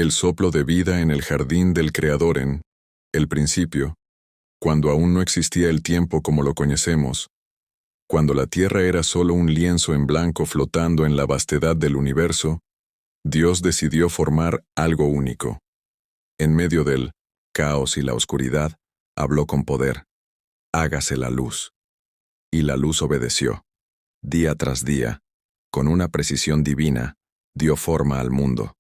El soplo de vida en el jardín del Creador en el principio, cuando aún no existía el tiempo como lo conocemos, cuando la tierra era solo un lienzo en blanco flotando en la vastedad del universo, Dios decidió formar algo único. En medio del caos y la oscuridad, habló con poder: hágase la luz. Y la luz obedeció. Día tras día, con una precisión divina, dio forma al mundo.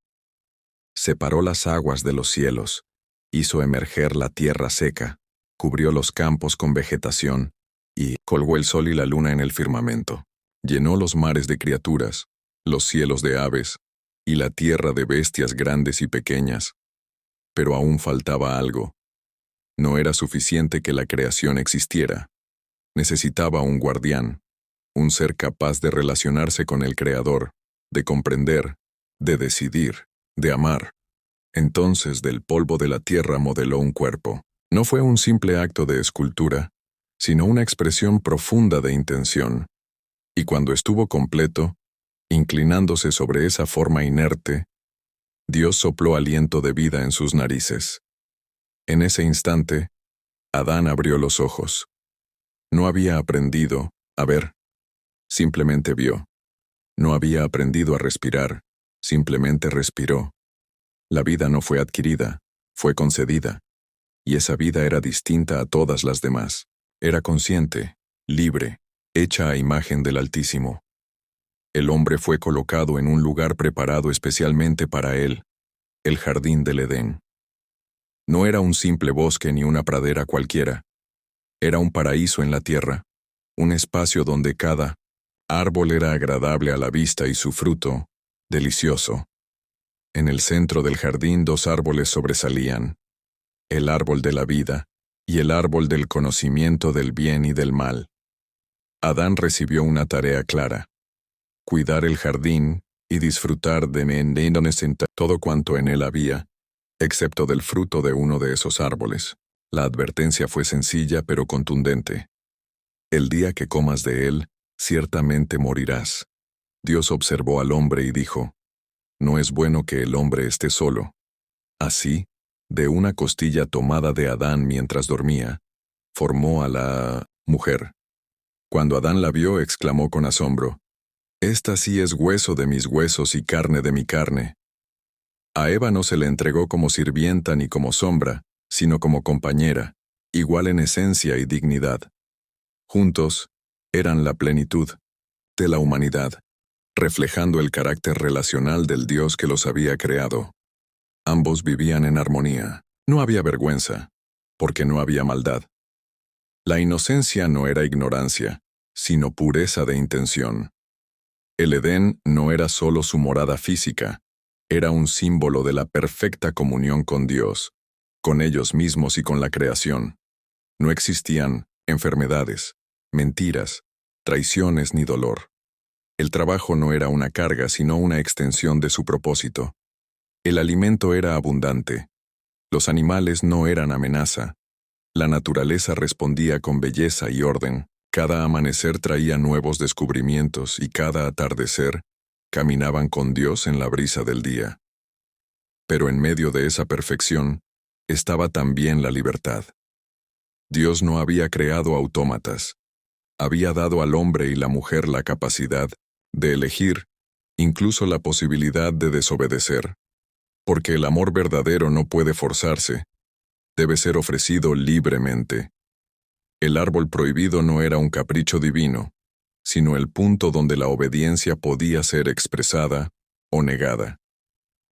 Separó las aguas de los cielos, hizo emerger la tierra seca, cubrió los campos con vegetación, y colgó el sol y la luna en el firmamento. Llenó los mares de criaturas, los cielos de aves, y la tierra de bestias grandes y pequeñas. Pero aún faltaba algo. No era suficiente que la creación existiera. Necesitaba un guardián, un ser capaz de relacionarse con el Creador, de comprender, de decidir, de amar. Entonces del polvo de la tierra modeló un cuerpo. No fue un simple acto de escultura, sino una expresión profunda de intención. Y cuando estuvo completo, inclinándose sobre esa forma inerte, Dios sopló aliento de vida en sus narices. En ese instante, Adán abrió los ojos. No había aprendido a ver, simplemente vio. No había aprendido a respirar, simplemente respiró. La vida no fue adquirida, fue concedida. Y esa vida era distinta a todas las demás. Era consciente, libre, hecha a imagen del Altísimo. El hombre fue colocado en un lugar preparado especialmente para él, el jardín del Edén. No era un simple bosque ni una pradera cualquiera. Era un paraíso en la tierra, un espacio donde cada árbol era agradable a la vista y su fruto, delicioso. En el centro del jardín 2 árboles sobresalían: el árbol de la vida y el árbol del conocimiento del bien y del mal. Adán recibió una tarea clara: cuidar el jardín y disfrutar de todo cuanto en él había, excepto del fruto de uno de esos árboles. La advertencia fue sencilla pero contundente: el día que comas de él, ciertamente morirás. Dios observó al hombre y dijo: no es bueno que el hombre esté solo. Así, de una costilla tomada de Adán mientras dormía, formó a la mujer. Cuando Adán la vio, exclamó con asombro: esta sí es hueso de mis huesos y carne de mi carne. A Eva no se le entregó como sirvienta ni como sombra, sino como compañera, igual en esencia y dignidad. Juntos, eran la plenitud de la humanidad, reflejando el carácter relacional del Dios que los había creado. Ambos vivían en armonía. No había vergüenza, porque no había maldad. La inocencia no era ignorancia, sino pureza de intención. El Edén no era solo su morada física, era un símbolo de la perfecta comunión con Dios, con ellos mismos y con la creación. No existían enfermedades, mentiras, traiciones ni dolor. El trabajo no era una carga, sino una extensión de su propósito. El alimento era abundante. Los animales no eran amenaza. La naturaleza respondía con belleza y orden. Cada amanecer traía nuevos descubrimientos y cada atardecer caminaban con Dios en la brisa del día. Pero en medio de esa perfección estaba también la libertad. Dios no había creado autómatas. Había dado al hombre y la mujer la capacidad de elegir, incluso la posibilidad de desobedecer. Porque el amor verdadero no puede forzarse, debe ser ofrecido libremente. El árbol prohibido no era un capricho divino, sino el punto donde la obediencia podía ser expresada o negada.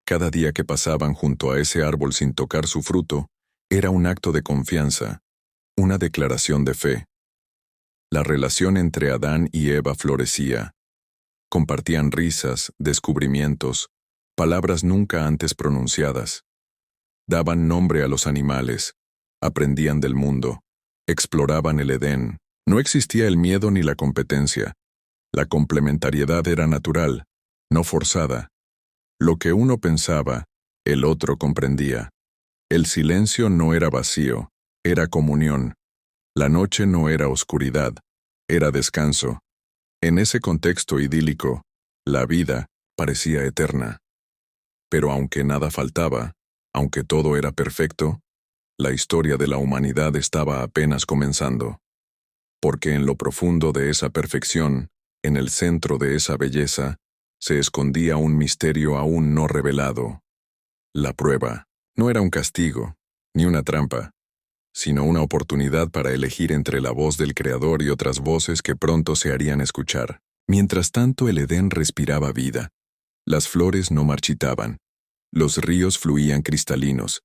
Cada día que pasaban junto a ese árbol sin tocar su fruto, era un acto de confianza, una declaración de fe. La relación entre Adán y Eva florecía. Compartían risas, descubrimientos, palabras nunca antes pronunciadas. Daban nombre a los animales, aprendían del mundo, exploraban el Edén. No existía el miedo ni la competencia. La complementariedad era natural, no forzada. Lo que uno pensaba, el otro comprendía. El silencio no era vacío, era comunión. La noche no era oscuridad, era descanso. En ese contexto idílico, la vida parecía eterna. Pero aunque nada faltaba, aunque todo era perfecto, la historia de la humanidad estaba apenas comenzando. Porque en lo profundo de esa perfección, en el centro de esa belleza, se escondía un misterio aún no revelado. La prueba no era un castigo, ni una trampa, sino una oportunidad para elegir entre la voz del Creador y otras voces que pronto se harían escuchar. Mientras tanto el Edén respiraba vida. Las flores no marchitaban. Los ríos fluían cristalinos.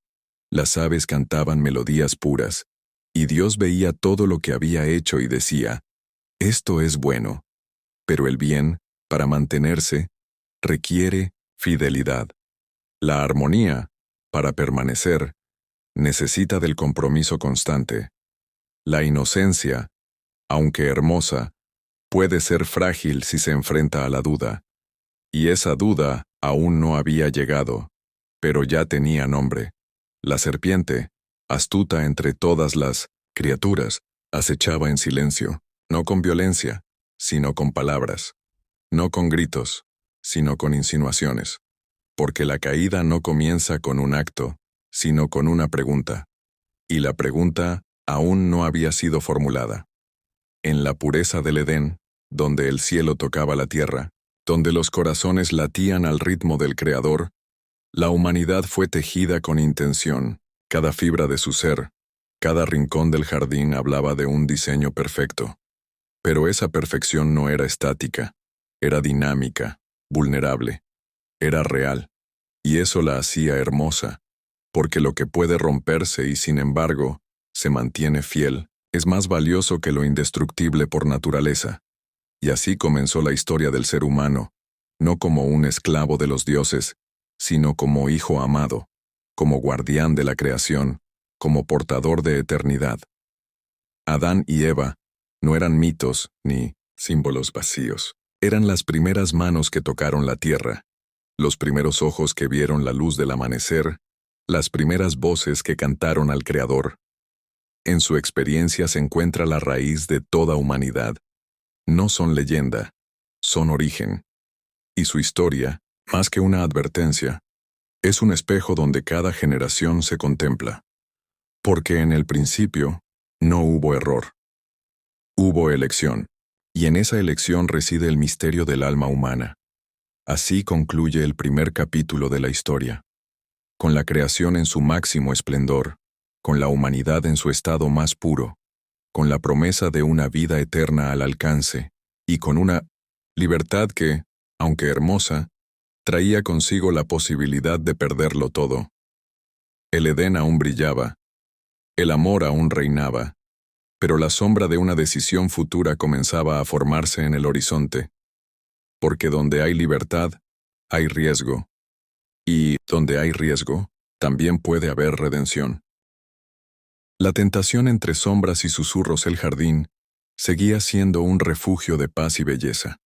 Las aves cantaban melodías puras. Y Dios veía todo lo que había hecho y decía, «Esto es bueno». Pero el bien, para mantenerse, requiere fidelidad. La armonía, para permanecer, necesita del compromiso constante. La inocencia, aunque hermosa, puede ser frágil si se enfrenta a la duda. Y esa duda aún no había llegado, pero ya tenía nombre. La serpiente, astuta entre todas las criaturas, acechaba en silencio, no con violencia, sino con palabras, no con gritos, sino con insinuaciones. Porque la caída no comienza con un acto, sino con una pregunta. Y la pregunta aún no había sido formulada. En la pureza del Edén, donde el cielo tocaba la tierra, donde los corazones latían al ritmo del Creador, la humanidad fue tejida con intención. Cada fibra de su ser, cada rincón del jardín hablaba de un diseño perfecto. Pero esa perfección no era estática, era dinámica, vulnerable, era real. Y eso la hacía hermosa, porque lo que puede romperse y sin embargo se mantiene fiel, es más valioso que lo indestructible por naturaleza. Y así comenzó la historia del ser humano, no como un esclavo de los dioses, sino como hijo amado, como guardián de la creación, como portador de eternidad. Adán y Eva no eran mitos ni símbolos vacíos, eran las primeras manos que tocaron la tierra, los primeros ojos que vieron la luz del amanecer, las primeras voces que cantaron al Creador. En su experiencia se encuentra la raíz de toda humanidad. No son leyenda, son origen. Y su historia, más que una advertencia, es un espejo donde cada generación se contempla. Porque en el principio no hubo error. Hubo elección, y en esa elección reside el misterio del alma humana. Así concluye el primer capítulo de la historia. Con la creación en su máximo esplendor, con la humanidad en su estado más puro, con la promesa de una vida eterna al alcance, y con una libertad que, aunque hermosa, traía consigo la posibilidad de perderlo todo. El Edén aún brillaba, el amor aún reinaba, pero la sombra de una decisión futura comenzaba a formarse en el horizonte. Porque donde hay libertad, hay riesgo. Y donde hay riesgo, también puede haber redención. La tentación entre sombras y susurros del jardín seguía siendo un refugio de paz y belleza.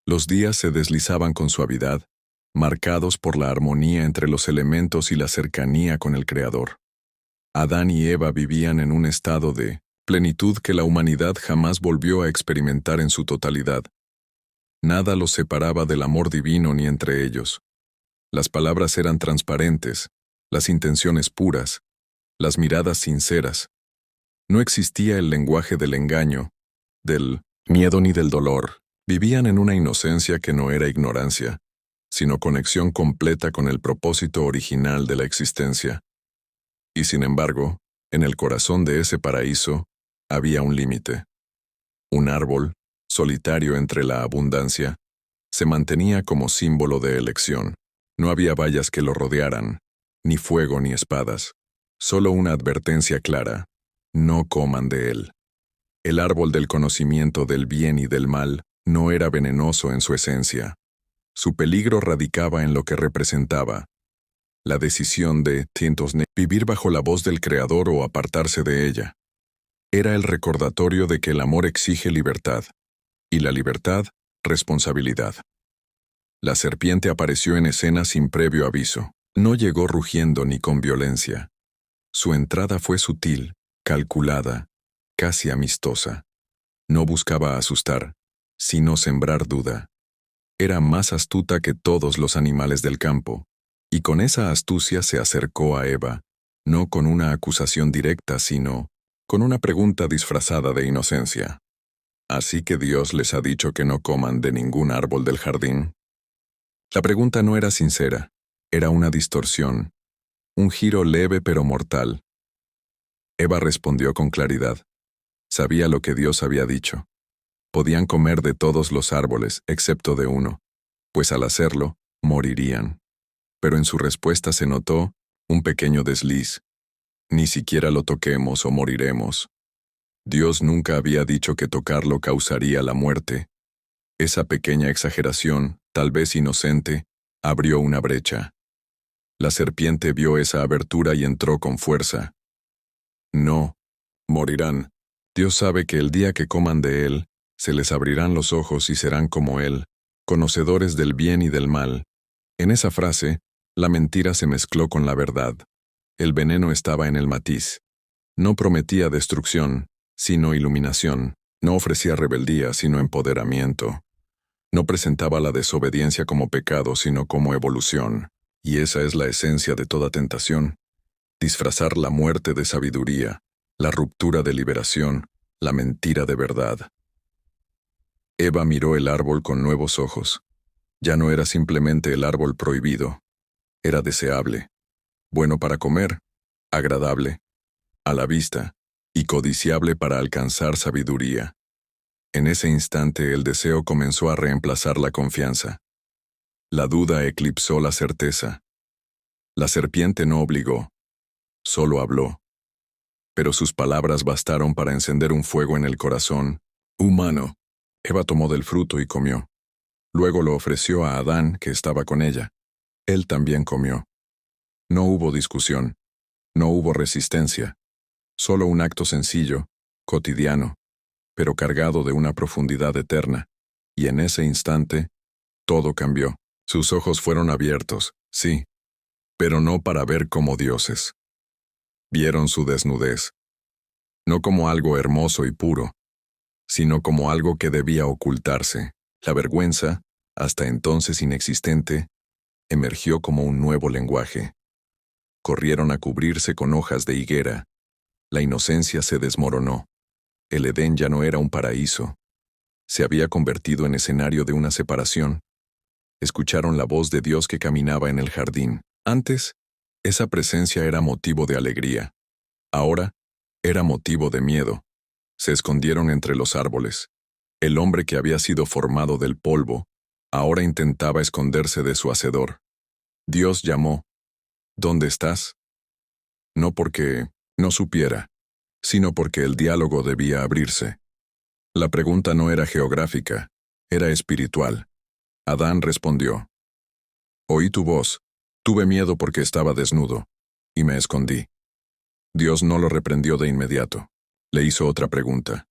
Los días se deslizaban con suavidad, marcados por la armonía entre los elementos y la cercanía con el Creador. Adán y Eva vivían en un estado de plenitud que la humanidad jamás volvió a experimentar en su totalidad. Nada los separaba del amor divino ni entre ellos. Las palabras eran transparentes, las intenciones puras, las miradas sinceras. No existía el lenguaje del engaño, del miedo ni del dolor. Vivían en una inocencia que no era ignorancia, sino conexión completa con el propósito original de la existencia. Y sin embargo, en el corazón de ese paraíso, había un límite. Un árbol, solitario entre la abundancia, se mantenía como símbolo de elección. No había vallas que lo rodearan, ni fuego ni espadas. Solo una advertencia clara: no coman de él. El árbol del conocimiento del bien y del mal no era venenoso en su esencia. Su peligro radicaba en lo que representaba. La decisión de vivir bajo la voz del Creador o apartarse de ella. Era el recordatorio de que el amor exige libertad, y la libertad, responsabilidad. La serpiente apareció en escena sin previo aviso. No llegó rugiendo ni con violencia. Su entrada fue sutil, calculada, casi amistosa. No buscaba asustar, sino sembrar duda. Era más astuta que todos los animales del campo, Y con esa astucia se acercó a Eva, no con una acusación directa, sino con una pregunta disfrazada de inocencia. ¿Así que Dios les ha dicho que no coman de ningún árbol del jardín? La pregunta no era sincera, era una distorsión, un giro leve pero mortal. Eva respondió con claridad. Sabía lo que Dios había dicho. Podían comer de todos los árboles, excepto de uno, pues al hacerlo, morirían. Pero en su respuesta se notó un pequeño desliz. Ni siquiera lo toquemos o moriremos. Dios nunca había dicho que tocarlo causaría la muerte. Esa pequeña exageración, tal vez inocente, abrió una brecha. La serpiente vio esa abertura y entró con fuerza. No, morirán. Dios sabe que el día que coman de él, se les abrirán los ojos y serán como él, conocedores del bien y del mal. En esa frase, la mentira se mezcló con la verdad. El veneno estaba en el matiz. No prometía destrucción, sino iluminación. No ofrecía rebeldía, sino empoderamiento. No presentaba la desobediencia como pecado, sino como evolución. Y esa es la esencia de toda tentación. Disfrazar la muerte de sabiduría, la ruptura de liberación, la mentira de verdad. Eva miró el árbol con nuevos ojos. Ya no era simplemente el árbol prohibido. Era deseable, bueno para comer, agradable, a la vista, y codiciable para alcanzar sabiduría. En ese instante el deseo comenzó a reemplazar la confianza. La duda eclipsó la certeza. La serpiente no obligó, solo habló. Pero sus palabras bastaron para encender un fuego en el corazón humano. Eva tomó del fruto y comió. Luego lo ofreció a Adán, que estaba con ella. Él también comió. No hubo discusión, no hubo resistencia, solo un acto sencillo, cotidiano, pero cargado de una profundidad eterna. Y en ese instante, todo cambió. Sus ojos fueron abiertos, sí, pero no para ver como dioses. Vieron su desnudez, no como algo hermoso y puro, sino como algo que debía ocultarse. La vergüenza, hasta entonces inexistente, emergió como un nuevo lenguaje. Corrieron a cubrirse con hojas de higuera. La inocencia se desmoronó. El Edén ya no era un paraíso. Se había convertido en escenario de una separación. Escucharon la voz de Dios que caminaba en el jardín. Antes, esa presencia era motivo de alegría. Ahora, era motivo de miedo. Se escondieron entre los árboles. El hombre que había sido formado del polvo, ahora intentaba esconderse de su hacedor. Dios llamó. ¿Dónde estás? No porque no supiera, sino porque el diálogo debía abrirse. La pregunta no era geográfica, era espiritual. Adán respondió. Oí tu voz, tuve miedo porque estaba desnudo, y me escondí. Dios no lo reprendió de inmediato. Le hizo otra pregunta.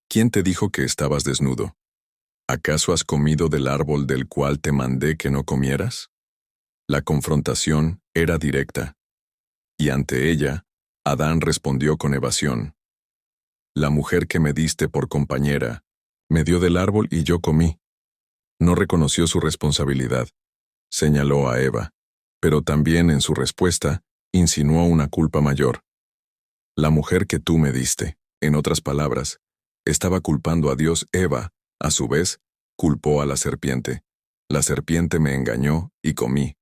¿Quién te dijo que estabas desnudo? ¿Acaso has comido del árbol del cual te mandé que no comieras? La confrontación era directa. Y ante ella, Adán respondió con evasión. La mujer que me diste por compañera, me dio del árbol y yo comí. No reconoció su responsabilidad. Señaló a Eva, pero también en su respuesta, insinuó una culpa mayor. La mujer que tú me diste, en otras palabras, estaba culpando a Dios. Eva, a su vez, culpó a la serpiente. La serpiente me engañó y comí.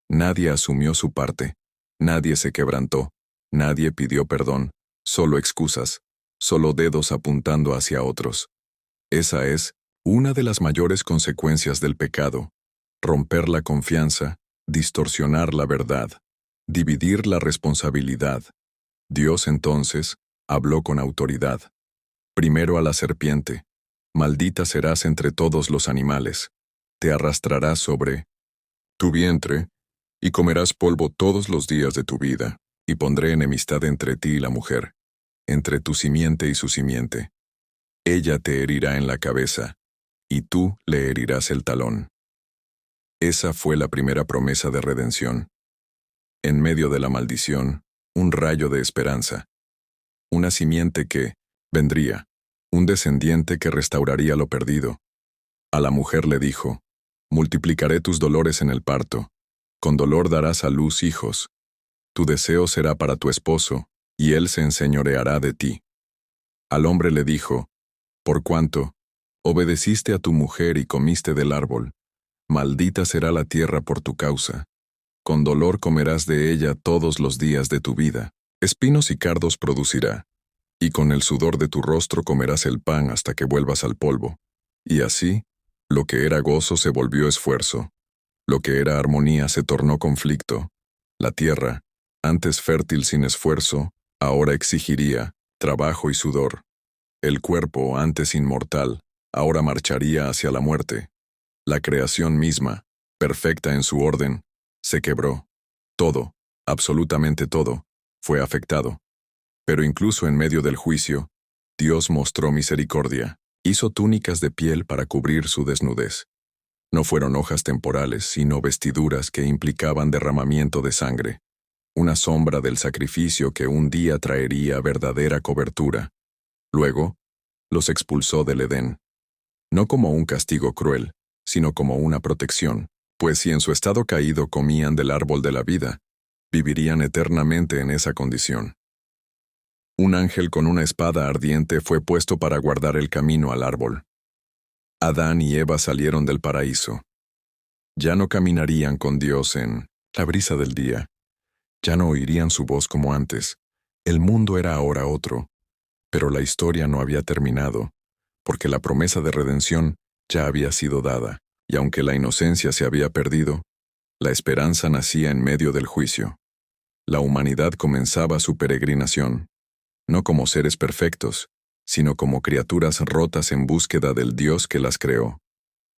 Nadie asumió su parte, nadie se quebrantó, nadie pidió perdón, solo excusas, solo dedos apuntando hacia otros. Esa es una de las mayores consecuencias del pecado: romper la confianza, distorsionar la verdad, dividir la responsabilidad. Dios entonces habló con autoridad. Primero a la serpiente: maldita serás entre todos los animales, te arrastrarás sobre tu vientre, y comerás polvo todos los días de tu vida, y pondré enemistad entre ti y la mujer, entre tu simiente y su simiente. Ella te herirá en la cabeza, y tú le herirás el talón. Esa fue la primera promesa de redención. En medio de la maldición, un rayo de esperanza. Una simiente que vendría, un descendiente que restauraría lo perdido. A la mujer le dijo: multiplicaré tus dolores en el parto. Con dolor darás a luz hijos. Tu deseo será para tu esposo, y él se enseñoreará de ti. Al hombre le dijo, por cuanto obedeciste a tu mujer y comiste del árbol, maldita será la tierra por tu causa. Con dolor comerás de ella todos los días de tu vida. Espinos y cardos producirá, y con el sudor de tu rostro comerás el pan hasta que vuelvas al polvo. Y así, lo que era gozo se volvió esfuerzo, lo que era armonía se tornó conflicto. La tierra, antes fértil sin esfuerzo, ahora exigiría trabajo y sudor. El cuerpo, antes inmortal, ahora marcharía hacia la muerte. La creación misma, perfecta en su orden, se quebró. Todo, absolutamente todo, fue afectado. Pero incluso en medio del juicio, Dios mostró misericordia. Hizo túnicas de piel para cubrir su desnudez. No fueron hojas temporales, sino vestiduras que implicaban derramamiento de sangre. Una sombra del sacrificio que un día traería verdadera cobertura. Luego, los expulsó del Edén. No como un castigo cruel, sino como una protección, pues si en su estado caído comían del árbol de la vida, vivirían eternamente en esa condición. Un ángel con una espada ardiente fue puesto para guardar el camino al árbol. Adán y Eva salieron del paraíso. Ya no caminarían con Dios en la brisa del día. Ya no oirían su voz como antes. El mundo era ahora otro. Pero la historia no había terminado, porque la promesa de redención ya había sido dada, y aunque la inocencia se había perdido, la esperanza nacía en medio del juicio. La humanidad comenzaba su peregrinación, no como seres perfectos, sino como criaturas rotas en búsqueda del Dios que las creó,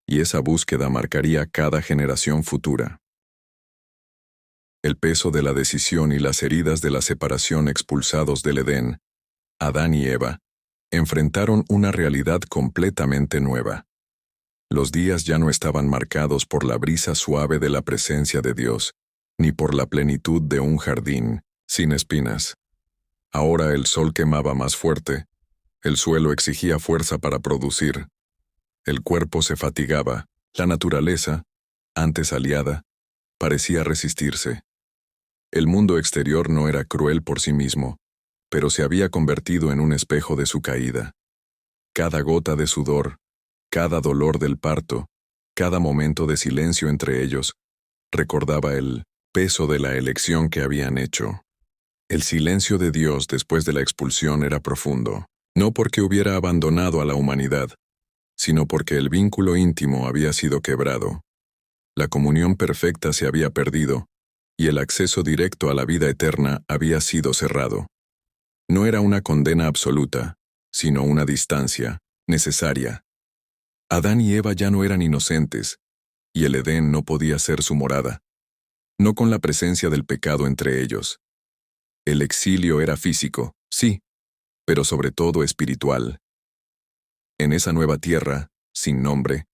y esa búsqueda marcaría cada generación futura. El peso de la decisión y las heridas de la separación expulsados del Edén, Adán y Eva, enfrentaron una realidad completamente nueva. Los días ya no estaban marcados por la brisa suave de la presencia de Dios, ni por la plenitud de un jardín, sin espinas. Ahora el sol quemaba más fuerte, el suelo exigía fuerza para producir, el cuerpo se fatigaba, la naturaleza, antes aliada, parecía resistirse. El mundo exterior no era cruel por sí mismo, pero se había convertido en un espejo de su caída. Cada gota de sudor, cada dolor del parto, cada momento de silencio entre ellos, recordaba el peso de la elección que habían hecho. El silencio de Dios después de la expulsión era profundo, no porque hubiera abandonado a la humanidad, sino porque el vínculo íntimo había sido quebrado. La comunión perfecta se había perdido, y el acceso directo a la vida eterna había sido cerrado. No era una condena absoluta, sino una distancia, necesaria. Adán y Eva ya no eran inocentes, y el Edén no podía ser su morada. No con la presencia del pecado entre ellos. El exilio era físico, sí, pero sobre todo espiritual. En esa nueva tierra, sin nombre,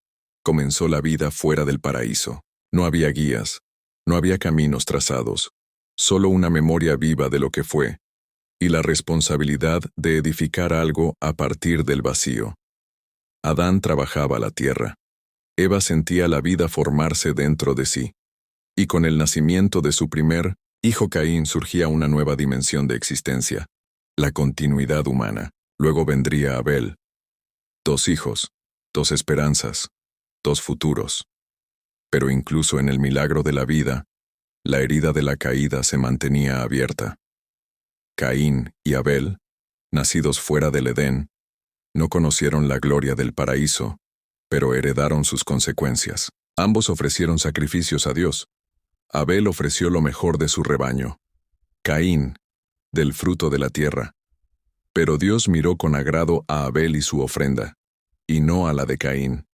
comenzó la vida fuera del paraíso. No había guías, no había caminos trazados, solo una memoria viva de lo que fue, y la responsabilidad de edificar algo a partir del vacío. Adán trabajaba la tierra. Eva sentía la vida formarse dentro de sí. Y con el nacimiento de su primer hijo Caín surgía una nueva dimensión de existencia, la continuidad humana. Luego vendría Abel. 2 hijos, 2 esperanzas, 2 futuros. Pero incluso en el milagro de la vida, la herida de la caída se mantenía abierta. Caín y Abel, nacidos fuera del Edén, no conocieron la gloria del paraíso, pero heredaron sus consecuencias. Ambos ofrecieron sacrificios a Dios. Abel ofreció lo mejor de su rebaño. Caín, del fruto de la tierra. Pero Dios miró con agrado a Abel y su ofrenda, y no a la de Caín.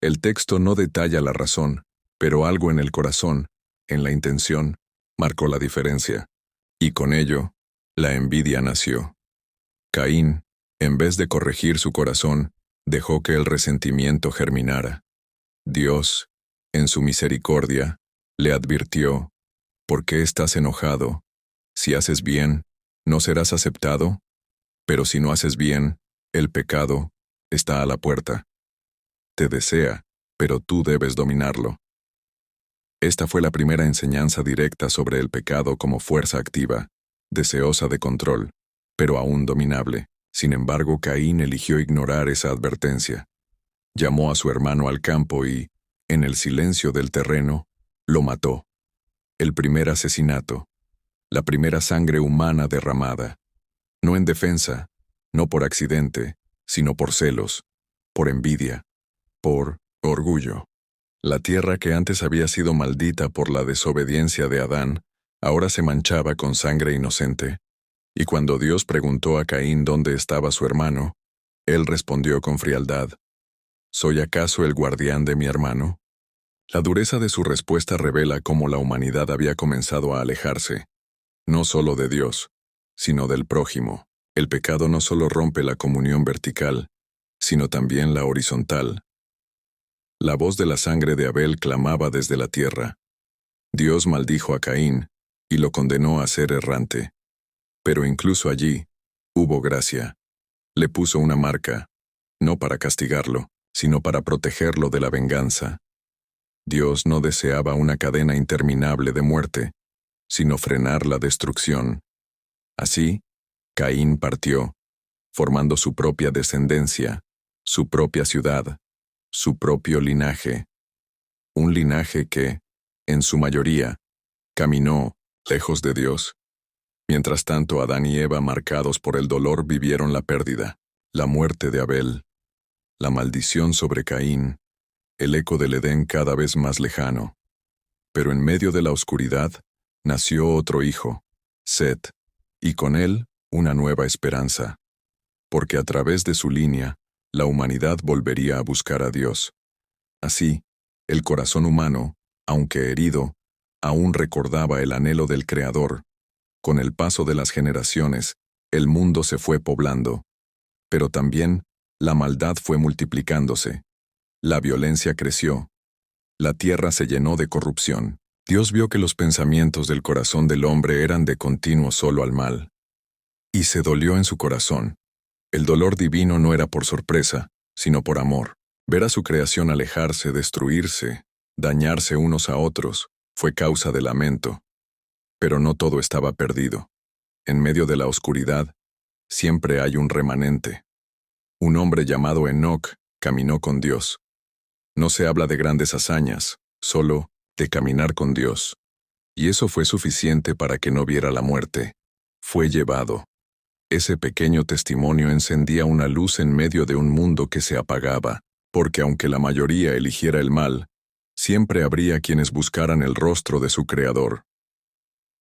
El texto no detalla la razón, pero algo en el corazón, en la intención, marcó la diferencia. Y con ello, la envidia nació. Caín, en vez de corregir su corazón, dejó que el resentimiento germinara. Dios, en su misericordia, le advirtió: ¿por qué estás enojado? Si haces bien, ¿no serás aceptado? Pero si no haces bien, el pecado está a la puerta. Te desea, pero tú debes dominarlo. Esta fue la primera enseñanza directa sobre el pecado como fuerza activa, deseosa de control, pero aún dominable. Sin embargo, Caín eligió ignorar esa advertencia. Llamó a su hermano al campo y, en el silencio del terreno, lo mató. El primer asesinato, la primera sangre humana derramada. No en defensa, no por accidente, sino por celos, por envidia, por orgullo. La tierra que antes había sido maldita por la desobediencia de Adán, ahora se manchaba con sangre inocente. Y cuando Dios preguntó a Caín dónde estaba su hermano, él respondió con frialdad: ¿Soy acaso el guardián de mi hermano? La dureza de su respuesta revela cómo la humanidad había comenzado a alejarse, no solo de Dios, sino del prójimo. El pecado no solo rompe la comunión vertical, sino también la horizontal. La voz de la sangre de Abel clamaba desde la tierra. Dios maldijo a Caín y lo condenó a ser errante. Pero incluso allí, hubo gracia. Le puso una marca, no para castigarlo, sino para protegerlo de la venganza. Dios no deseaba una cadena interminable de muerte, sino frenar la destrucción. Así, Caín partió, formando su propia descendencia, su propia ciudad, su propio linaje. Un linaje que, en su mayoría, caminó lejos de Dios. Mientras tanto, Adán y Eva, marcados por el dolor, vivieron la pérdida, la muerte de Abel, la maldición sobre Caín, el eco del Edén cada vez más lejano. Pero en medio de la oscuridad, nació otro hijo, Set, y con él, una nueva esperanza. Porque a través de su línea, la humanidad volvería a buscar a Dios. Así, el corazón humano, aunque herido, aún recordaba el anhelo del Creador. Con el paso de las generaciones, el mundo se fue poblando. Pero también, la maldad fue multiplicándose. La violencia creció. La tierra se llenó de corrupción. Dios vio que los pensamientos del corazón del hombre eran de continuo solo al mal. Y se dolió en su corazón. El dolor divino no era por sorpresa, sino por amor. Ver a su creación alejarse, destruirse, dañarse unos a otros, fue causa de lamento. Pero no todo estaba perdido. En medio de la oscuridad, siempre hay un remanente. Un hombre llamado Enoc caminó con Dios. No se habla de grandes hazañas, solo de caminar con Dios. Y eso fue suficiente para que no viera la muerte. Fue llevado. Ese pequeño testimonio encendía una luz en medio de un mundo que se apagaba, porque aunque la mayoría eligiera el mal, siempre habría quienes buscaran el rostro de su Creador.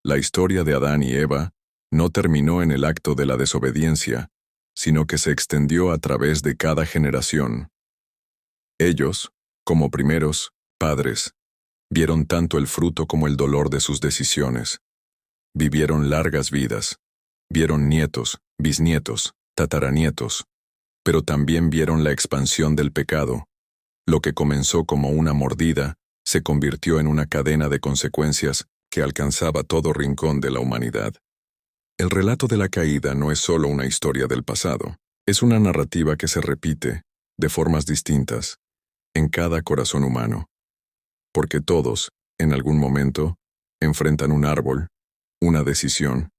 La historia de Adán y Eva no terminó en el acto de la desobediencia, sino que se extendió a través de cada generación. Ellos, como primeros padres, vieron tanto el fruto como el dolor de sus decisiones. Vivieron largas vidas. Vieron nietos, bisnietos, tataranietos, pero también vieron la expansión del pecado. Lo que comenzó como una mordida se convirtió en una cadena de consecuencias que alcanzaba todo rincón de la humanidad. El relato de la caída no es solo una historia del pasado, es una narrativa que se repite, de formas distintas, en cada corazón humano. Porque todos, en algún momento, enfrentan un árbol, una decisión,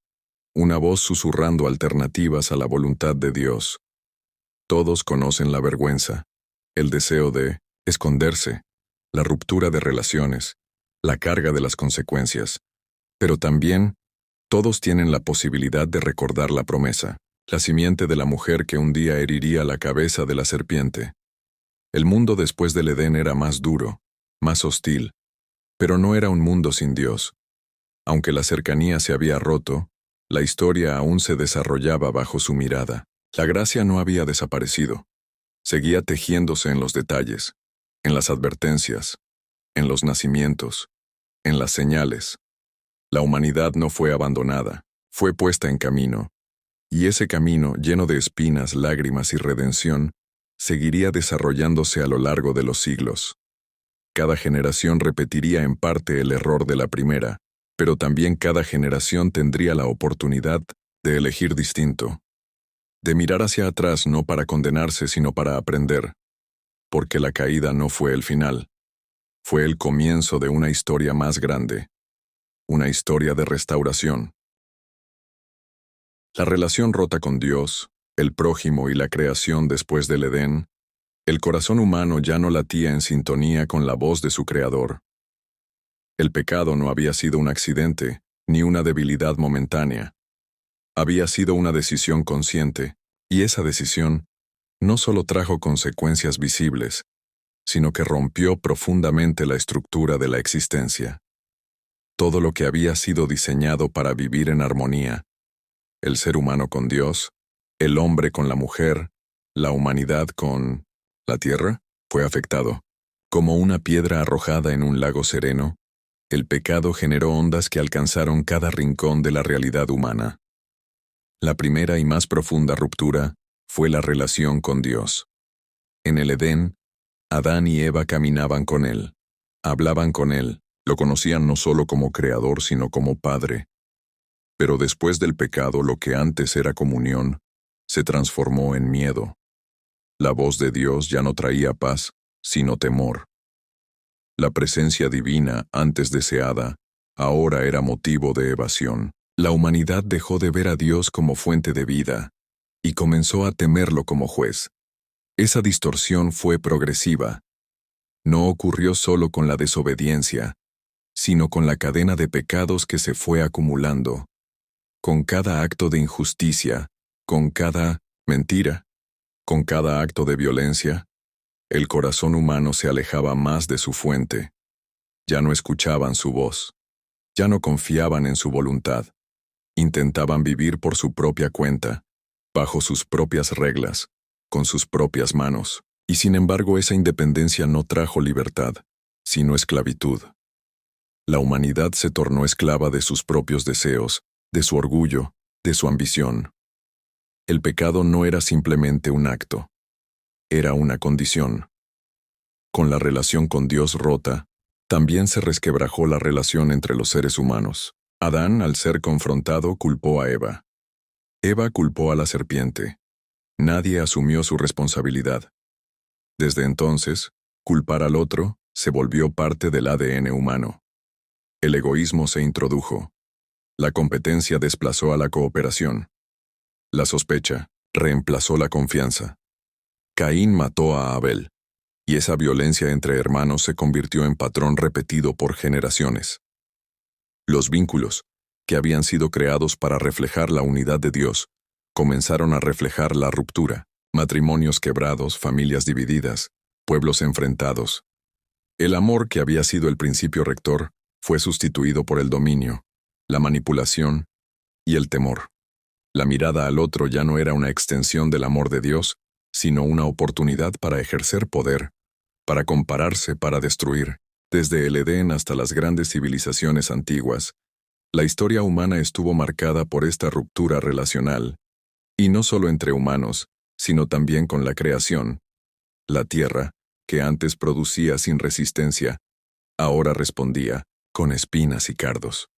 una voz susurrando alternativas a la voluntad de Dios. Todos conocen la vergüenza, el deseo de esconderse, la ruptura de relaciones, la carga de las consecuencias. Pero también, todos tienen la posibilidad de recordar la promesa, la simiente de la mujer que un día heriría la cabeza de la serpiente. El mundo después del Edén era más duro, más hostil, pero no era un mundo sin Dios. Aunque la cercanía se había roto, la historia aún se desarrollaba bajo su mirada. La gracia no había desaparecido. Seguía tejiéndose en los detalles, en las advertencias, en los nacimientos, en las señales. La humanidad no fue abandonada, fue puesta en camino. Y ese camino, lleno de espinas, lágrimas y redención, seguiría desarrollándose a lo largo de los siglos. Cada generación repetiría en parte el error de la primera, pero también cada generación tendría la oportunidad de elegir distinto. De mirar hacia atrás no para condenarse, sino para aprender. Porque la caída no fue el final. Fue el comienzo de una historia más grande, una historia de restauración. La relación rota con Dios, el prójimo y la creación después del Edén, el corazón humano ya no latía en sintonía con la voz de su Creador. El pecado no había sido un accidente, ni una debilidad momentánea. Había sido una decisión consciente, y esa decisión no solo trajo consecuencias visibles, sino que rompió profundamente la estructura de la existencia. Todo lo que había sido diseñado para vivir en armonía, el ser humano con Dios, el hombre con la mujer, la humanidad con la tierra, fue afectado. Como una piedra arrojada en un lago sereno, el pecado generó ondas que alcanzaron cada rincón de la realidad humana. La primera y más profunda ruptura fue la relación con Dios. En el Edén, Adán y Eva caminaban con Él, hablaban con Él, lo conocían no solo como Creador sino como Padre. Pero después del pecado, lo que antes era comunión, se transformó en miedo. La voz de Dios ya no traía paz, sino temor. La presencia divina, antes deseada, ahora era motivo de evasión. La humanidad dejó de ver a Dios como fuente de vida, y comenzó a temerlo como juez. Esa distorsión fue progresiva. No ocurrió solo con la desobediencia, sino con la cadena de pecados que se fue acumulando. Con cada acto de injusticia, con cada mentira, con cada acto de violencia, el corazón humano se alejaba más de su fuente. Ya no escuchaban su voz. Ya no confiaban en su voluntad. Intentaban vivir por su propia cuenta, bajo sus propias reglas, con sus propias manos. Y sin embargo, esa independencia no trajo libertad, sino esclavitud. La humanidad se tornó esclava de sus propios deseos, de su orgullo, de su ambición. El pecado no era simplemente un acto, era una condición. Con la relación con Dios rota, también se resquebrajó la relación entre los seres humanos. Adán, al ser confrontado, culpó a Eva. Eva culpó a la serpiente. Nadie asumió su responsabilidad. Desde entonces, culpar al otro se volvió parte del ADN humano. El egoísmo se introdujo. La competencia desplazó a la cooperación. La sospecha reemplazó la confianza. Caín mató a Abel, y esa violencia entre hermanos se convirtió en patrón repetido por generaciones. Los vínculos, que habían sido creados para reflejar la unidad de Dios, comenzaron a reflejar la ruptura, matrimonios quebrados, familias divididas, pueblos enfrentados. El amor, que había sido el principio rector, fue sustituido por el dominio, la manipulación y el temor. La mirada al otro ya no era una extensión del amor de Dios, sino una oportunidad para ejercer poder, para compararse, para destruir. Desde el Edén hasta las grandes civilizaciones antiguas, la historia humana estuvo marcada por esta ruptura relacional, y no solo entre humanos, sino también con la creación. La tierra, que antes producía sin resistencia, ahora respondía con espinas y cardos.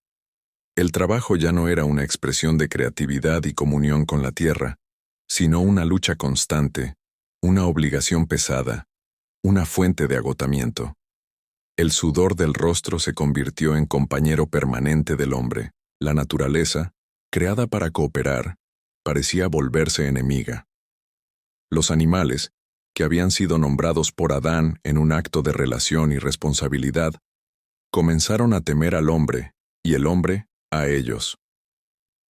El trabajo ya no era una expresión de creatividad y comunión con la tierra, sino una lucha constante, una obligación pesada, una fuente de agotamiento. El sudor del rostro se convirtió en compañero permanente del hombre. La naturaleza, creada para cooperar, parecía volverse enemiga. Los animales, que habían sido nombrados por Adán en un acto de relación y responsabilidad, comenzaron a temer al hombre, y el hombre a ellos.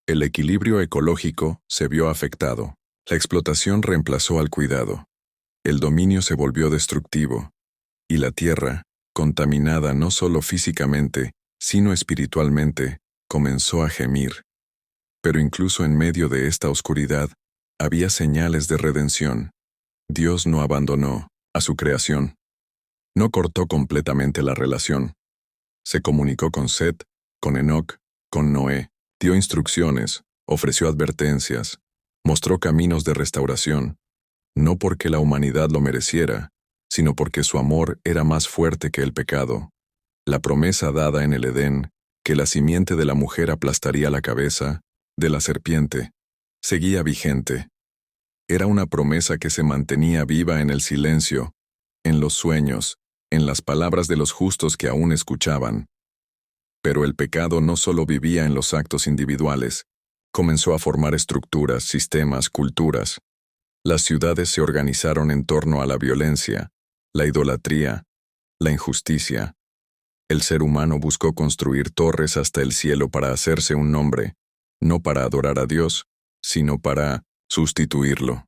El equilibrio ecológico se vio afectado. La explotación reemplazó al cuidado. El dominio se volvió destructivo, y la tierra, contaminada no solo físicamente, sino espiritualmente, comenzó a gemir. Pero incluso en medio de esta oscuridad, había señales de redención. Dios no abandonó a su creación. No cortó completamente la relación. Se comunicó con Set, con Enoc, con Noé, dio instrucciones, ofreció advertencias, mostró caminos de restauración, no porque la humanidad lo mereciera, sino porque su amor era más fuerte que el pecado. La promesa dada en el Edén, que la simiente de la mujer aplastaría la cabeza de la serpiente, seguía vigente. Era una promesa que se mantenía viva en el silencio, en los sueños, en las palabras de los justos que aún escuchaban. Pero el pecado no solo vivía en los actos individuales, comenzó a formar estructuras, sistemas, culturas. Las ciudades se organizaron en torno a la violencia, la idolatría, la injusticia. El ser humano buscó construir torres hasta el cielo para hacerse un nombre, no para adorar a Dios, sino para sustituirlo.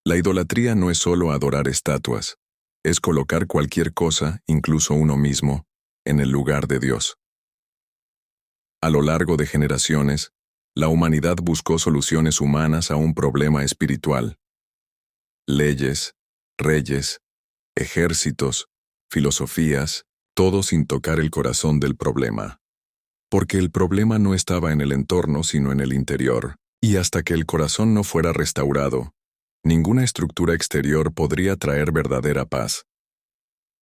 La idolatría no es solo adorar estatuas, es colocar cualquier cosa, incluso uno mismo, en el lugar de Dios. A lo largo de generaciones, la humanidad buscó soluciones humanas a un problema espiritual. Leyes, reyes, ejércitos, filosofías, todo sin tocar el corazón del problema. Porque el problema no estaba en el entorno sino en el interior, y hasta que el corazón no fuera restaurado, ninguna estructura exterior podría traer verdadera paz.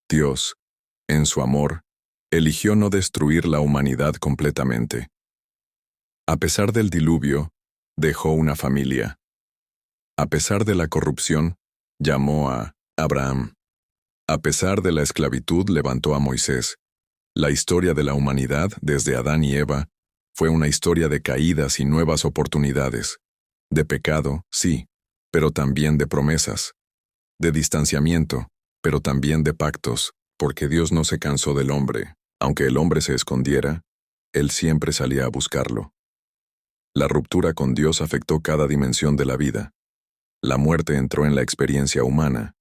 Dios, en su amor, eligió no destruir la humanidad completamente. A pesar del diluvio, dejó una familia. A pesar de la corrupción, llamó a Abraham. A pesar de la esclavitud, levantó a Moisés. La historia de la humanidad, desde Adán y Eva, fue una historia de caídas y nuevas oportunidades. De pecado, sí, pero también de promesas. De distanciamiento, pero también de pactos, porque Dios no se cansó del hombre. Aunque el hombre se escondiera, Él siempre salía a buscarlo. La ruptura con Dios afectó cada dimensión de la vida. La muerte entró en la experiencia humana,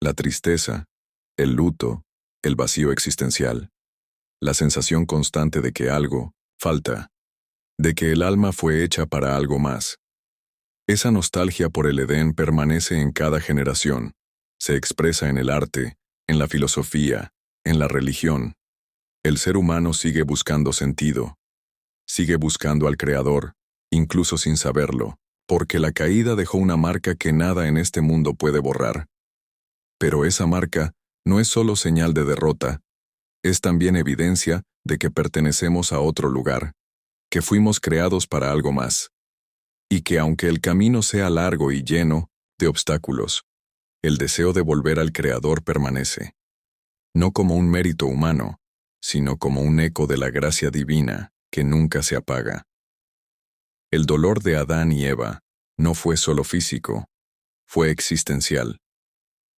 la tristeza, el luto, el vacío existencial, la sensación constante de que algo falta, de que el alma fue hecha para algo más. Esa nostalgia por el Edén permanece en cada generación, se expresa en el arte, en la filosofía, en la religión. El ser humano sigue buscando sentido, sigue buscando al Creador, incluso sin saberlo, porque la caída dejó una marca que nada en este mundo puede borrar. Pero esa marca no es solo señal de derrota, es también evidencia de que pertenecemos a otro lugar, que fuimos creados para algo más, y que aunque el camino sea largo y lleno de obstáculos, el deseo de volver al Creador permanece, no como un mérito humano, sino como un eco de la gracia divina que nunca se apaga. El dolor de Adán y Eva no fue solo físico, fue existencial.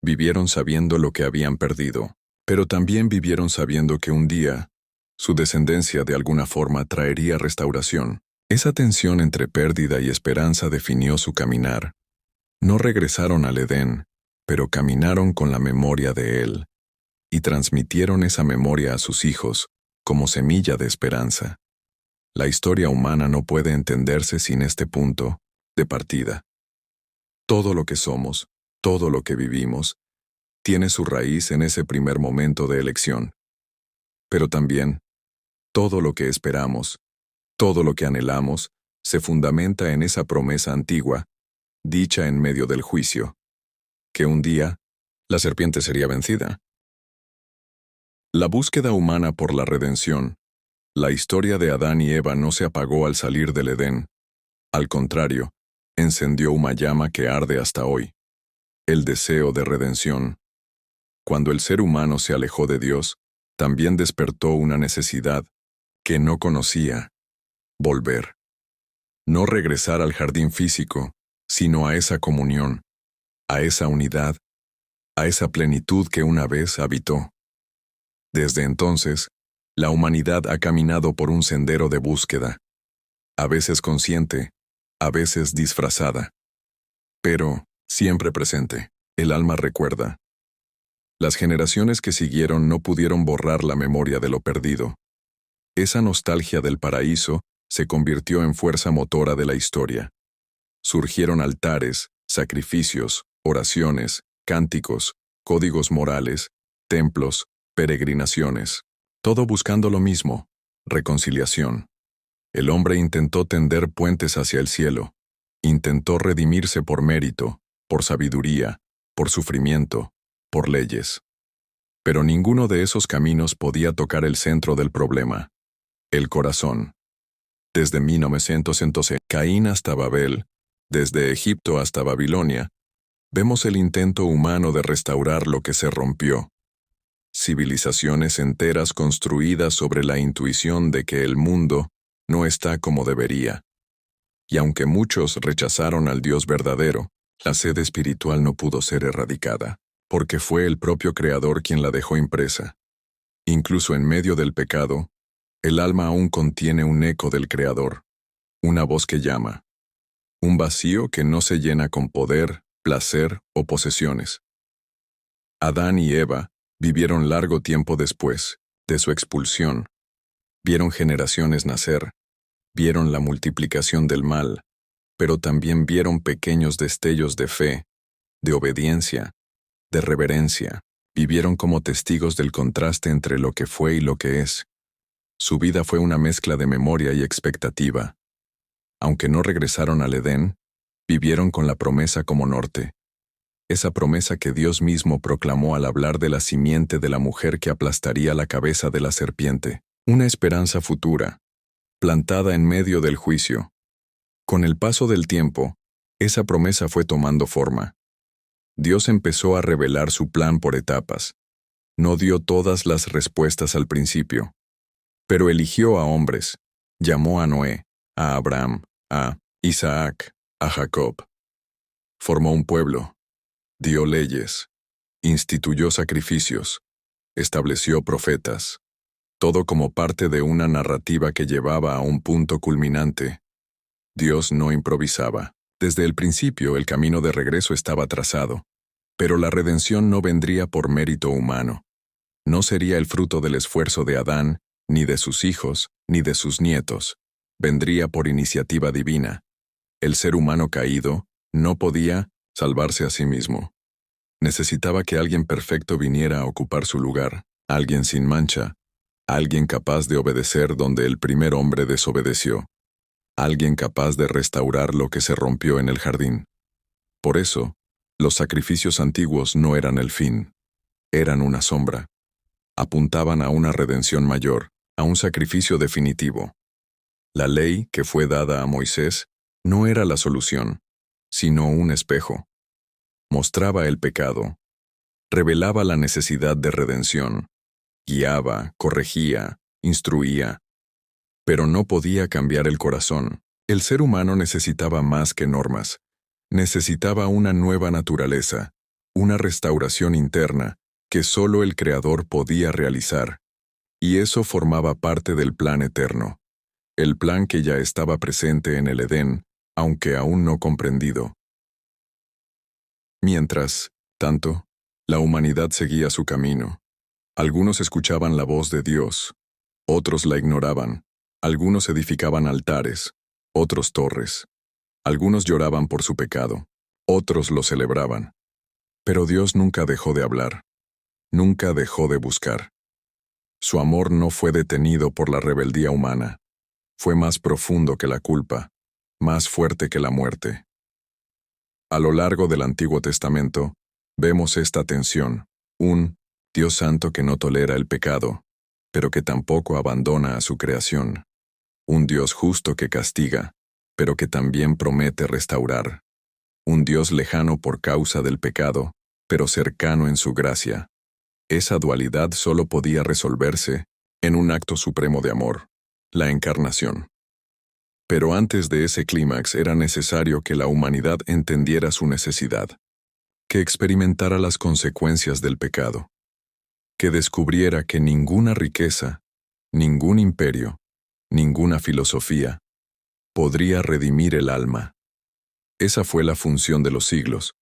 Vivieron sabiendo lo que habían perdido, pero también vivieron sabiendo que un día, su descendencia de alguna forma traería restauración. Esa tensión entre pérdida y esperanza definió su caminar. No regresaron al Edén, pero caminaron con la memoria de él, y transmitieron esa memoria a sus hijos, como semilla de esperanza. La historia humana no puede entenderse sin este punto de partida. Todo lo que somos, todo lo que vivimos, tiene su raíz en ese primer momento de elección. Pero también, todo lo que esperamos, todo lo que anhelamos, se fundamenta en esa promesa antigua, dicha en medio del juicio, que un día, la serpiente sería vencida. La búsqueda humana por la redención, la historia de Adán y Eva no se apagó al salir del Edén. Al contrario, encendió una llama que arde hasta hoy. El deseo de redención. Cuando el ser humano se alejó de Dios, también despertó una necesidad que no conocía: volver. No regresar al jardín físico, sino a esa comunión, a esa unidad, a esa plenitud que una vez habitó. Desde entonces, la humanidad ha caminado por un sendero de búsqueda, a veces consciente, a veces disfrazada, pero siempre presente. El alma recuerda. Las generaciones que siguieron no pudieron borrar la memoria de lo perdido. Esa nostalgia del paraíso se convirtió en fuerza motora de la historia. Surgieron altares, sacrificios, oraciones, cánticos, códigos morales, templos, peregrinaciones, todo buscando lo mismo: reconciliación. El hombre intentó tender puentes hacia el cielo, intentó redimirse por mérito, por sabiduría, por sufrimiento, por leyes. Pero ninguno de esos caminos podía tocar el centro del problema: el corazón. Desde 1912, Caín hasta Babel, desde Egipto hasta Babilonia, vemos el intento humano de restaurar lo que se rompió. civilizaciones enteras construidas sobre la intuición de que el mundo no está como debería. Y aunque muchos rechazaron al Dios verdadero, la sed espiritual no pudo ser erradicada, porque fue el propio Creador quien la dejó impresa. Incluso en medio del pecado, el alma aún contiene un eco del Creador, una voz que llama, un vacío que no se llena con poder, placer o posesiones. Adán y Eva vivieron largo tiempo después de su expulsión, vieron generaciones nacer, vieron la multiplicación del mal, pero también vieron pequeños destellos de fe, de obediencia, de reverencia. Vivieron como testigos del contraste entre lo que fue y lo que es. Su vida fue una mezcla de memoria y expectativa. Aunque no regresaron al Edén, vivieron con la promesa como norte. Esa promesa que Dios mismo proclamó al hablar de la simiente de la mujer que aplastaría la cabeza de la serpiente. Una esperanza futura, plantada en medio del juicio. Con el paso del tiempo, esa promesa fue tomando forma. Dios empezó a revelar su plan por etapas. No dio todas las respuestas al principio, pero eligió a hombres. Llamó a Noé, a Abraham, a Isaac, a Jacob. Formó un pueblo, dio leyes, instituyó sacrificios, estableció profetas, todo como parte de una narrativa que llevaba a un punto culminante. Dios no improvisaba. Desde el principio el camino de regreso estaba trazado, pero la redención no vendría por mérito humano. No sería el fruto del esfuerzo de Adán, ni de sus hijos, ni de sus nietos. Vendría por iniciativa divina. El ser humano caído no podía salvarse a sí mismo. Necesitaba que alguien perfecto viniera a ocupar su lugar, alguien sin mancha, alguien capaz de obedecer donde el primer hombre desobedeció, alguien capaz de restaurar lo que se rompió en el jardín. Por eso, los sacrificios antiguos no eran el fin, eran una sombra. Apuntaban a una redención mayor, a un sacrificio definitivo. La ley que fue dada a Moisés no era la solución, sino un espejo. Mostraba el pecado, revelaba la necesidad de redención, guiaba, corregía, instruía, pero no podía cambiar el corazón. El ser humano necesitaba más que normas. Necesitaba una nueva naturaleza, una restauración interna que solo el Creador podía realizar. Y eso formaba parte del plan eterno. El plan que ya estaba presente en el Edén, aunque aún no comprendido. Mientras tanto, la humanidad seguía su camino. Algunos escuchaban la voz de Dios, otros la ignoraban. Algunos edificaban altares, otros torres. Algunos lloraban por su pecado, otros lo celebraban. Pero Dios nunca dejó de hablar, nunca dejó de buscar. Su amor no fue detenido por la rebeldía humana. Fue más profundo que la culpa, más fuerte que la muerte. A lo largo del Antiguo Testamento, vemos esta tensión, un Dios santo que no tolera el pecado, pero que tampoco abandona a su creación. Un Dios justo que castiga, pero que también promete restaurar. Un Dios lejano por causa del pecado, pero cercano en su gracia. Esa dualidad solo podía resolverse en un acto supremo de amor, la encarnación. Pero antes de ese clímax era necesario que la humanidad entendiera su necesidad, que experimentara las consecuencias del pecado, que descubriera que ninguna riqueza, ningún imperio, ninguna filosofía podría redimir el alma. Esa fue la función de los siglos,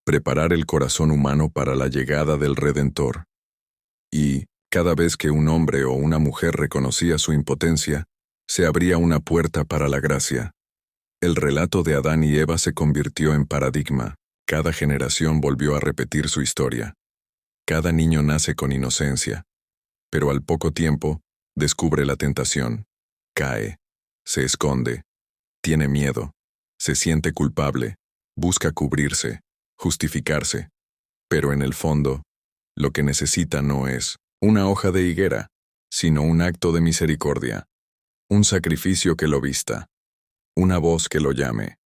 preparar el corazón humano para la llegada del Redentor. Y, cada vez que un hombre o una mujer reconocía su impotencia, se abría una puerta para la gracia. El relato de Adán y Eva se convirtió en paradigma. Cada generación volvió a repetir su historia. Cada niño nace con inocencia, pero al poco tiempo descubre la tentación. Cae, se esconde, tiene miedo, se siente culpable, busca cubrirse, justificarse. Pero en el fondo, lo que necesita no es una hoja de higuera, sino un acto de misericordia, un sacrificio que lo vista, una voz que lo llame,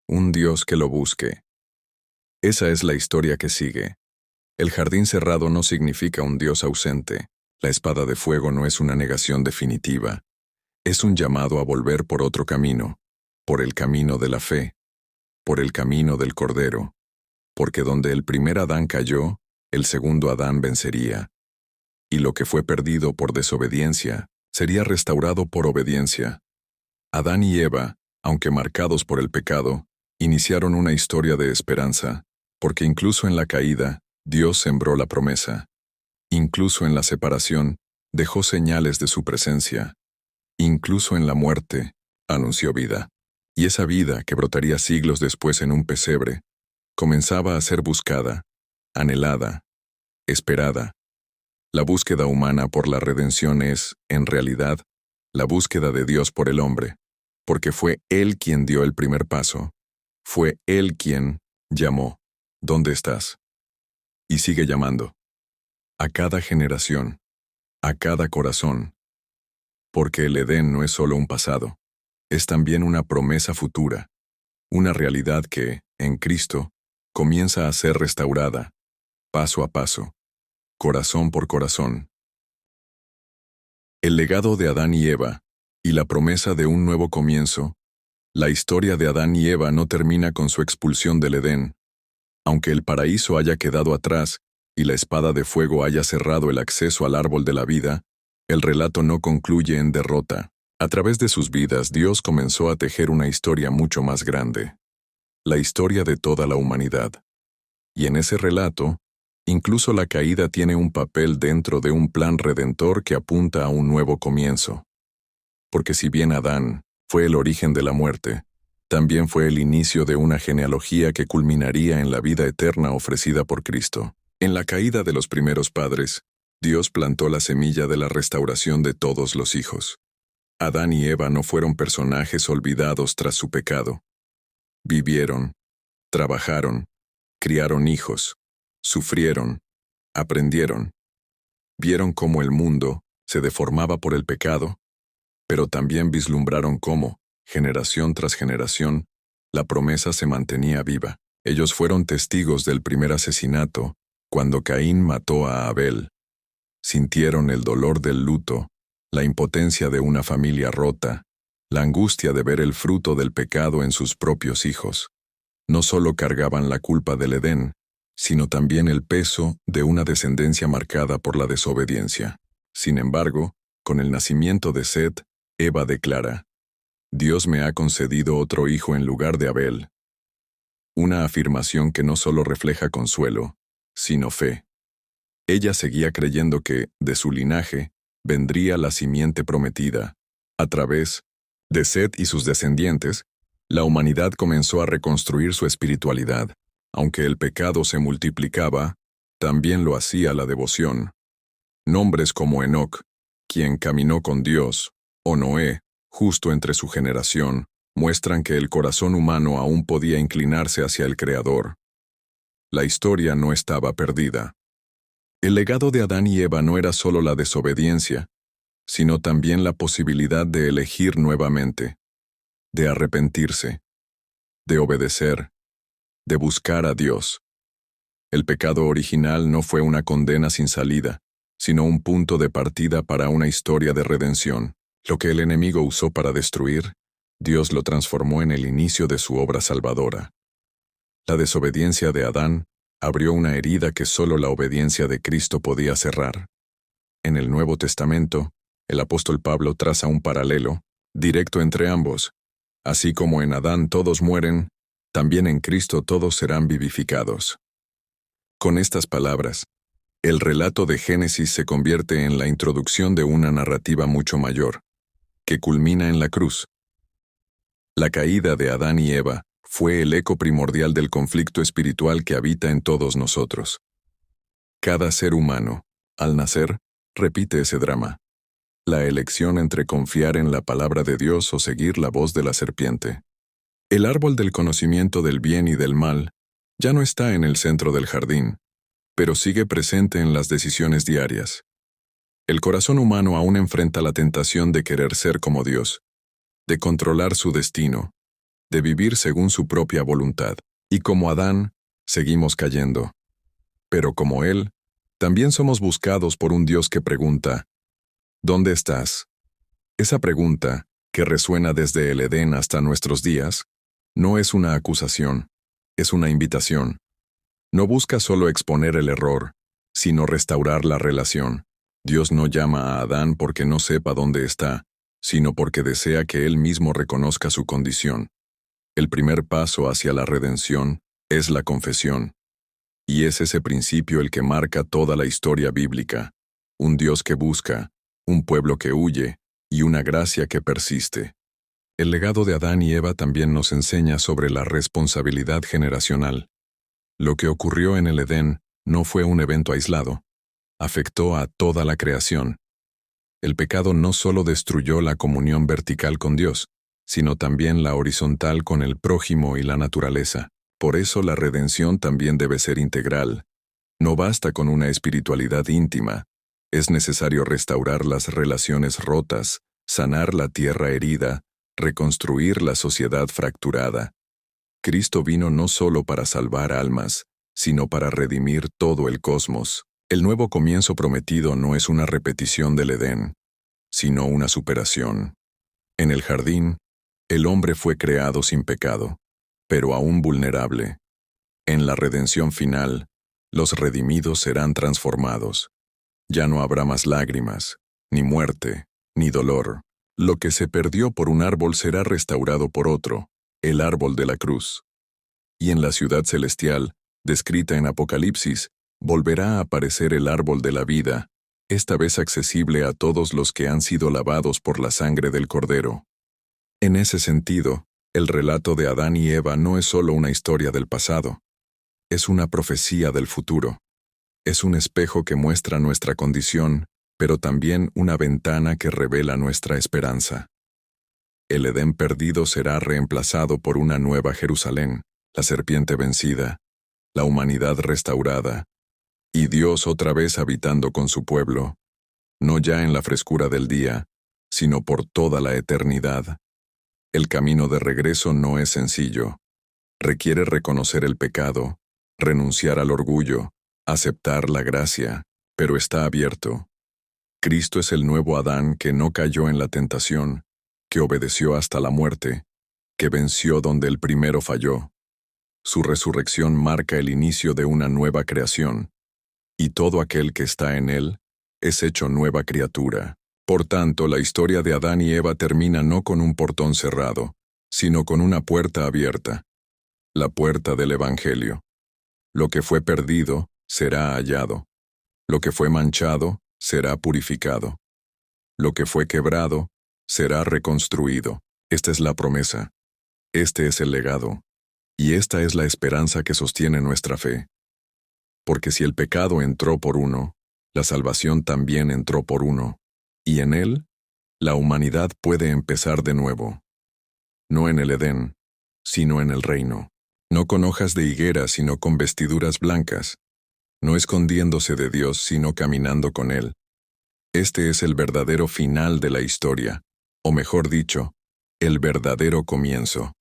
un Dios que lo busque. Esa es la historia que sigue. El jardín cerrado no significa un Dios ausente. La espada de fuego no es una negación definitiva. Es un llamado a volver por otro camino, por el camino de la fe, por el camino del Cordero, porque donde el primer Adán cayó, el segundo Adán vencería. Y lo que fue perdido por desobediencia, sería restaurado por obediencia. Adán y Eva, aunque marcados por el pecado, iniciaron una historia de esperanza, porque incluso en la caída, Dios sembró la promesa. Incluso en la separación, dejó señales de su presencia. Incluso en la muerte, anunció vida. Y esa vida, que brotaría siglos después en un pesebre, comenzaba a ser buscada, anhelada, esperada. La búsqueda humana por la redención es, en realidad, la búsqueda de Dios por el hombre, porque fue Él quien dio el primer paso. Fue Él quien llamó, ¿dónde estás? Y sigue llamando. A cada generación, a cada corazón. Porque el Edén no es solo un pasado, es también una promesa futura, una realidad que, en Cristo, comienza a ser restaurada, paso a paso, corazón por corazón. El legado de Adán y Eva, y la promesa de un nuevo comienzo. La historia de Adán y Eva no termina con su expulsión del Edén. Aunque el paraíso haya quedado atrás y la espada de fuego haya cerrado el acceso al árbol de la vida, el relato no concluye en derrota. A través de sus vidas, Dios comenzó a tejer una historia mucho más grande. La historia de toda la humanidad. Y en ese relato, incluso la caída tiene un papel dentro de un plan redentor que apunta a un nuevo comienzo. Porque si bien Adán fue el origen de la muerte, también fue el inicio de una genealogía que culminaría en la vida eterna ofrecida por Cristo. En la caída de los primeros padres, Dios plantó la semilla de la restauración de todos los hijos. Adán y Eva no fueron personajes olvidados tras su pecado. Vivieron, trabajaron, criaron hijos, sufrieron, aprendieron. Vieron cómo el mundo se deformaba por el pecado, pero también vislumbraron cómo, generación tras generación, la promesa se mantenía viva. Ellos fueron testigos del primer asesinato, cuando Caín mató a Abel. Sintieron el dolor del luto, la impotencia de una familia rota, la angustia de ver el fruto del pecado en sus propios hijos. No solo cargaban la culpa del Edén, sino también el peso de una descendencia marcada por la desobediencia. Sin embargo, con el nacimiento de Set, Eva declara: Dios me ha concedido otro hijo en lugar de Abel. Una afirmación que no solo refleja consuelo, sino fe. Ella seguía creyendo que, de su linaje, vendría la simiente prometida. A través de Set y sus descendientes, la humanidad comenzó a reconstruir su espiritualidad. Aunque el pecado se multiplicaba, también lo hacía la devoción. Nombres como Enoc, quien caminó con Dios, o Noé, justo entre su generación, muestran que el corazón humano aún podía inclinarse hacia el Creador. La historia no estaba perdida. El legado de Adán y Eva no era solo la desobediencia, sino también la posibilidad de elegir nuevamente, de arrepentirse, de obedecer, de buscar a Dios. El pecado original no fue una condena sin salida, sino un punto de partida para una historia de redención. Lo que el enemigo usó para destruir, Dios lo transformó en el inicio de su obra salvadora. La desobediencia de Adán abrió una herida que solo la obediencia de Cristo podía cerrar. En el Nuevo Testamento, el apóstol Pablo traza un paralelo directo entre ambos. Así como en Adán todos mueren, también en Cristo todos serán vivificados. Con estas palabras, el relato de Génesis se convierte en la introducción de una narrativa mucho mayor, que culmina en la cruz. La caída de Adán y Eva fue el eco primordial del conflicto espiritual que habita en todos nosotros. Cada ser humano, al nacer, repite ese drama. La elección entre confiar en la palabra de Dios o seguir la voz de la serpiente. El árbol del conocimiento del bien y del mal ya no está en el centro del jardín, pero sigue presente en las decisiones diarias. El corazón humano aún enfrenta la tentación de querer ser como Dios, de controlar su destino, de vivir según su propia voluntad. Y como Adán, seguimos cayendo. Pero como Él, también somos buscados por un Dios que pregunta, ¿dónde estás? Esa pregunta, que resuena desde el Edén hasta nuestros días, no es una acusación, es una invitación. No busca solo exponer el error, sino restaurar la relación. Dios no llama a Adán porque no sepa dónde está, sino porque desea que él mismo reconozca su condición. El primer paso hacia la redención es la confesión. Y es ese principio el que marca toda la historia bíblica. Un Dios que busca, un pueblo que huye, y una gracia que persiste. El legado de Adán y Eva también nos enseña sobre la responsabilidad generacional. Lo que ocurrió en el Edén no fue un evento aislado. Afectó a toda la creación. El pecado no solo destruyó la comunión vertical con Dios, sino también la horizontal con el prójimo y la naturaleza. Por eso la redención también debe ser integral. No basta con una espiritualidad íntima. Es necesario restaurar las relaciones rotas, sanar la tierra herida, reconstruir la sociedad fracturada. Cristo vino no solo para salvar almas, sino para redimir todo el cosmos. El nuevo comienzo prometido no es una repetición del Edén, sino una superación. En el jardín, el hombre fue creado sin pecado, pero aún vulnerable. En la redención final, los redimidos serán transformados. Ya no habrá más lágrimas, ni muerte, ni dolor. Lo que se perdió por un árbol será restaurado por otro, el árbol de la cruz. Y en la ciudad celestial, descrita en Apocalipsis, volverá a aparecer el árbol de la vida, esta vez accesible a todos los que han sido lavados por la sangre del Cordero. En ese sentido, el relato de Adán y Eva no es solo una historia del pasado, es una profecía del futuro. Es un espejo que muestra nuestra condición, pero también una ventana que revela nuestra esperanza. El Edén perdido será reemplazado por una nueva Jerusalén, la serpiente vencida, la humanidad restaurada, y Dios otra vez habitando con su pueblo, no ya en la frescura del día, sino por toda la eternidad. El camino de regreso no es sencillo. Requiere reconocer el pecado, renunciar al orgullo, aceptar la gracia, pero está abierto. Cristo es el nuevo Adán que no cayó en la tentación, que obedeció hasta la muerte, que venció donde el primero falló. Su resurrección marca el inicio de una nueva creación, y todo aquel que está en él es hecho nueva criatura. Por tanto, la historia de Adán y Eva termina no con un portón cerrado, sino con una puerta abierta, la puerta del Evangelio. Lo que fue perdido será hallado. Lo que fue manchado será purificado. Lo que fue quebrado será reconstruido. Esta es la promesa. Este es el legado. Y esta es la esperanza que sostiene nuestra fe. Porque si el pecado entró por uno, la salvación también entró por uno. Y en él, la humanidad puede empezar de nuevo. No en el Edén, sino en el reino. No con hojas de higuera, sino con vestiduras blancas. No escondiéndose de Dios, sino caminando con Él. Este es el verdadero final de la historia, o mejor dicho, el verdadero comienzo.